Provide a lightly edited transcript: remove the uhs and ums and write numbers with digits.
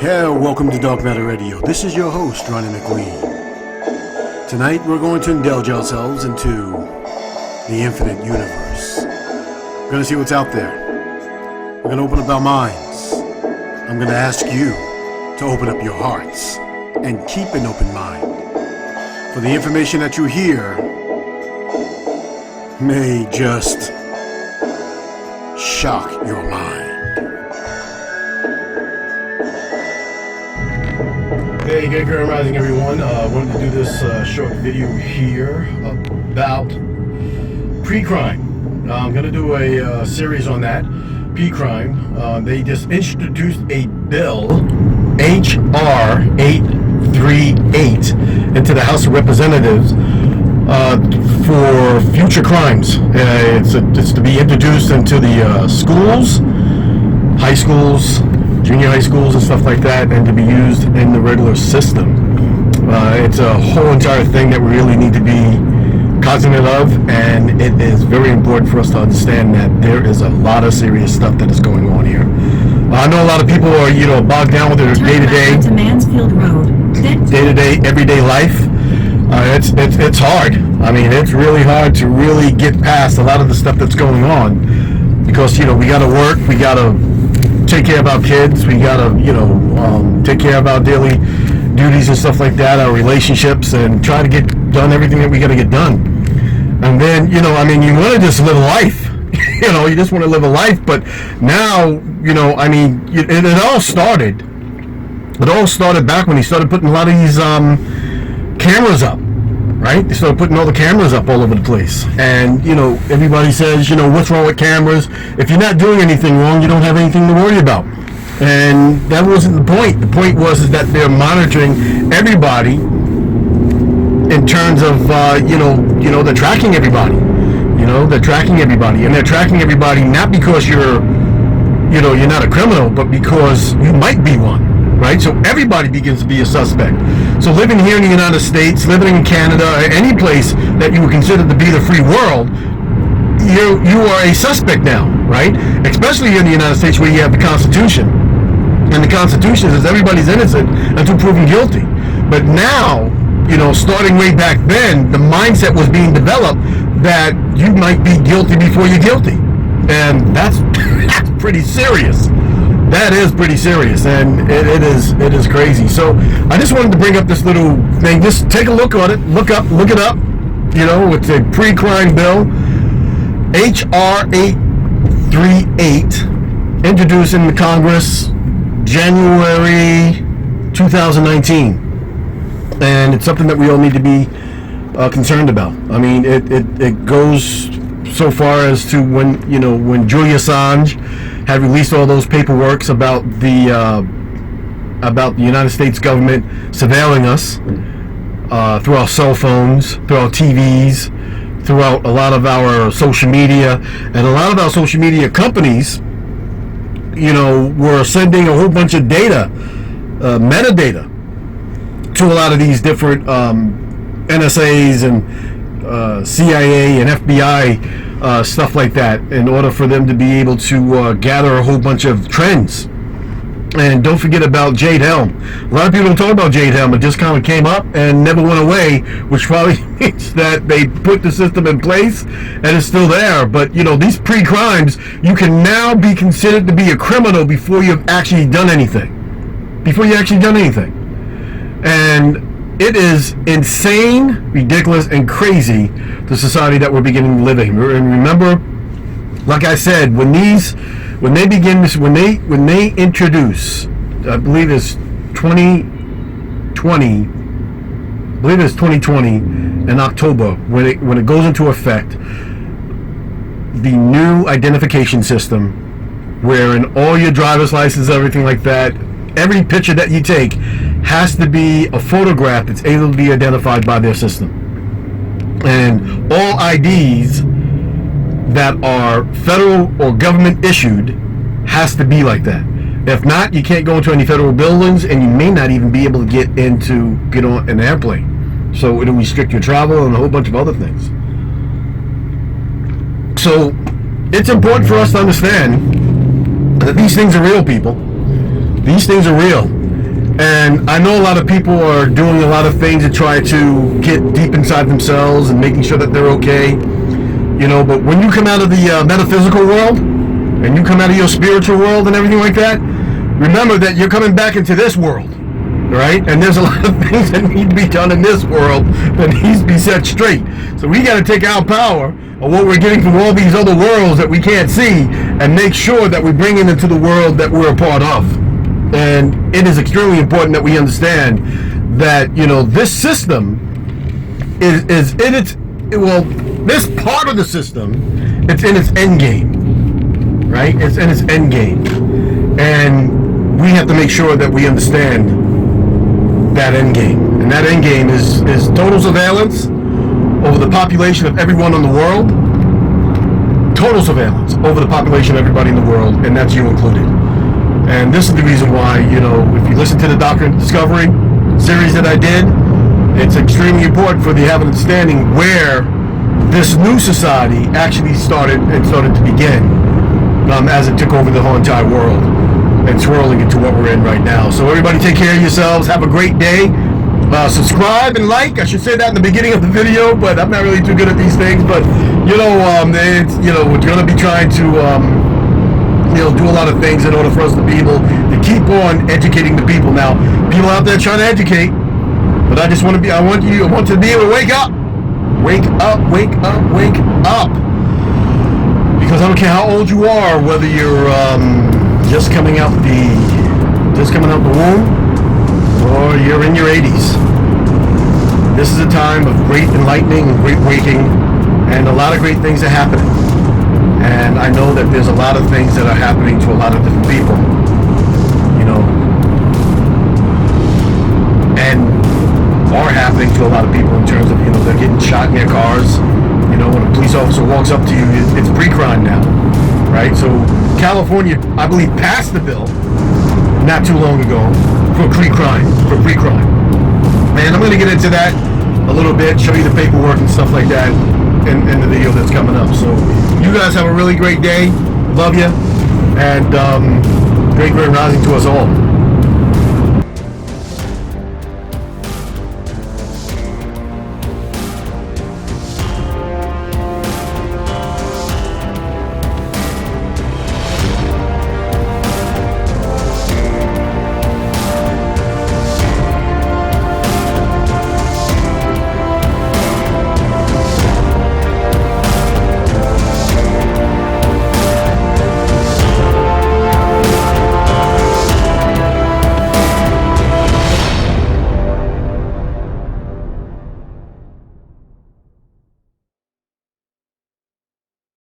Hell, welcome to Dark Matter Radio. This is your host, Ronnie McLean. Tonight we're going to indulge ourselves into the infinite universe. We're going to see what's out there. We're going to open up our minds. I'm going to ask you to open up your hearts and keep an open mind. For the information that you hear may just shock your mind. Hey, good Grand Rising, everyone. I wanted to do this short video here about PreCrime. I'm going to do a series on that. PreCrime. They just introduced a bill, H.R. 838, into the House of Representatives for future crimes. It's to be introduced into the schools, high schools, junior high schools and stuff like that, and to be used in the regular system. It's a whole entire thing that we really need to be cognizant of, and it is very important for us to understand that there is a lot of serious stuff that is going on here. I know a lot of people are, bogged down with their day-to-day, everyday life. It's hard. I mean, it's really hard to really get past a lot of the stuff that's going on, because, we got to work, we got to take care of our kids, we gotta, take care of our daily duties and stuff like that, our relationships, and try to get done everything that we gotta get done. And then, you want to just live a life. You just want to live a life, but now, it all started. It all started back when he started putting a lot of these cameras up. Right? They started putting all the cameras up all over the place. And, everybody says, what's wrong with cameras? If you're not doing anything wrong, you don't have anything to worry about. And that wasn't the point. The point was that they're monitoring everybody in terms of, they're tracking everybody. They're tracking everybody. And they're tracking everybody not because you're not a criminal, but because you might be one. Right? So everybody begins to be a suspect. So living here in the United States, living in Canada, any place that you would consider to be the free world, you are a suspect now, right? Especially here in the United States, where you have the Constitution. And the Constitution says everybody's innocent until proven guilty. But now, starting way back then, the mindset was being developed that you might be guilty before you're guilty. And that's pretty serious. That is pretty serious, and it is crazy. So I just wanted to bring up this little thing. Just take a look at it. Look it up. It's a PreCrime bill, H.R. 838, introduced in the Congress January 2019, and it's something that we all need to be concerned about. I mean, it goes so far as to when Julian Assange had released all those paperworks about the United States government surveilling us through our cell phones, through our TVs, throughout a lot of our social media, and a lot of our social media companies, were sending a whole bunch of data, metadata, to a lot of these different NSAs and CIA and FBI stuff like that, in order for them to be able to gather a whole bunch of trends. And don't forget about Jade Helm. A lot of people don't talk about Jade Helm. It just kind of came up and never went away, which probably means that they put the system in place and it's still there. But these pre-crimes, you can now be considered to be a criminal before you've actually done anything. And it is insane, ridiculous, and crazy, the society that we're beginning to live in. And remember, like I said, when they introduce, I believe it's 2020 in October, when it goes into effect, the new identification system, wherein all your driver's license, everything like that, every picture that you take has to be a photograph that's able to be identified by their system. And all IDs that are federal or government issued has to be like that. If not, you can't go into any federal buildings, and you may not even be able to get on an airplane. So it'll restrict your travel and a whole bunch of other things. So it's important for us to understand that these things are real, people. These things are real. And I know a lot of people are doing a lot of things to try to get deep inside themselves and making sure that they're okay. You know, but when you come out of the metaphysical world and you come out of your spiritual world and everything like that, remember that you're coming back into this world, right? And there's a lot of things that need to be done in this world that needs to be set straight. So we got to take our power of what we're getting from all these other worlds that we can't see and make sure that we bring it into the world that we're a part of. And it is extremely important that we understand that, you know, this system is in its, well, this part of the system, it's in its end game, right? It's in its end game. And we have to make sure that we understand that end game. And that end game is total surveillance over the population of everyone in the world. Total surveillance over the population of everybody in the world, and that's you included. And this is the reason why, you know, if you listen to the Doctrine of Discovery series that I did, it's extremely important for you to have an understanding where this new society actually started to begin as it took over the whole entire world and swirling into what we're in right now. So everybody take care of yourselves. Have a great day. Subscribe and like. I should say that in the beginning of the video, but I'm not really too good at these things. But, you know, we're going to be trying to, do a lot of things in order for us to be able to keep on educating the people. Now, people out there trying to educate, but I want to be able to wake up. Wake up, wake up, wake up. Because I don't care how old you are, whether you're just coming out the womb, or you're in your 80s. This is a time of great enlightening and great waking, and a lot of great things are happening. And I know that there's a lot of things that are happening to a lot of different people, you know, and are happening to a lot of people in terms of, you know, they're getting shot in their cars. You know, when a police officer walks up to you, it's PreCrime now, right? So California, I believe, passed the bill not too long ago for PreCrime. And I'm going to get into that a little bit, show you the paperwork and stuff like that in the video that's coming up. So you guys have a really great day. Love you. And great rising to us all.